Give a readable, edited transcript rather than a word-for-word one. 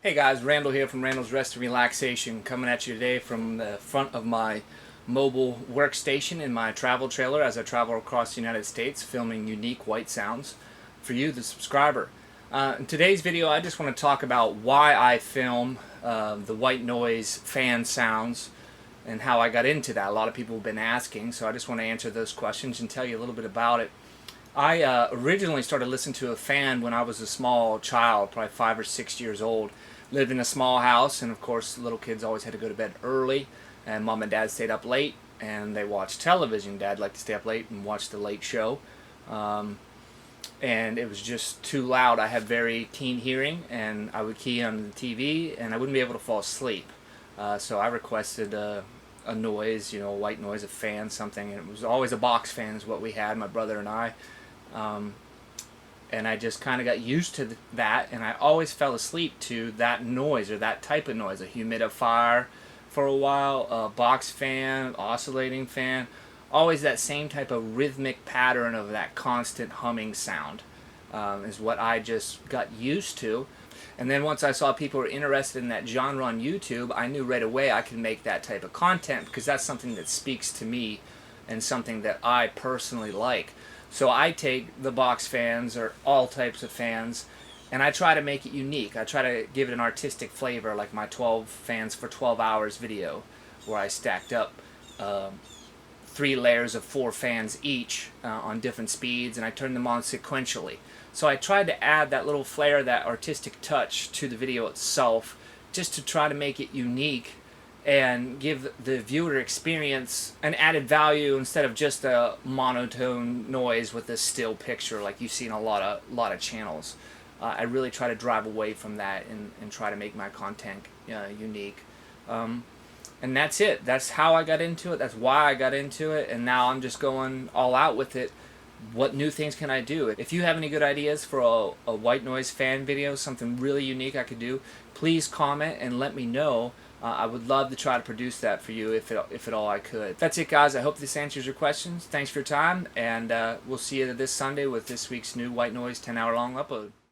Hey guys, Randall here from Randall's Rest and Relaxation, coming at you today from the front of my mobile workstation in my travel trailer as I travel across the United States filming unique white sounds for you, the subscriber. In today's video I just want to talk about why I film the white noise fan sounds and how I got into that. A lot of people have been asking, so I just want to answer those questions and tell you a little bit about it. I originally started listening to a fan when I was a small child, probably 5 or 6 years old. Lived in a small house, and of course little kids always had to go to bed early, and mom and dad stayed up late and they watched television. Dad liked to stay up late and watch the late show, and it was just too loud. I had very keen hearing, and I would key on the TV and I wouldn't be able to fall asleep. So I requested a noise, a white noise, a fan, something, and it was always a box fan is what we had, my brother and I. And I just kind of got used to that, and I always fell asleep to that noise or that type of noise. A humidifier for a while, a box fan, oscillating fan, always that same type of rhythmic pattern of that constant humming sound is what I just got used to. And then once I saw people were interested in that genre on YouTube, I knew right away I could make that type of content because that's something that speaks to me and something that I personally like. So I take the box fans or all types of fans and I try to make it unique. I try to give it an artistic flavor, like my 12 fans for 12 hours video where I stacked up 3 layers of 4 fans each on different speeds, and I turned them on sequentially. So I tried to add that little flair, that artistic touch to the video itself, just to try to make it unique and give the viewer experience an added value instead of just a monotone noise with a still picture like you see in a lot of channels. I really try to drive away from that and try to make my content unique. And that's it. That's how I got into it. That's why I got into it. And now I'm just going all out with it. What new things can I do? If you have any good ideas for a white noise fan video, something really unique I could do, please comment and let me know. I would love to try to produce that for you if at all I could. That's it, guys. I hope this answers your questions. Thanks for your time, and we'll see you this Sunday with this week's new white noise 10-hour long upload.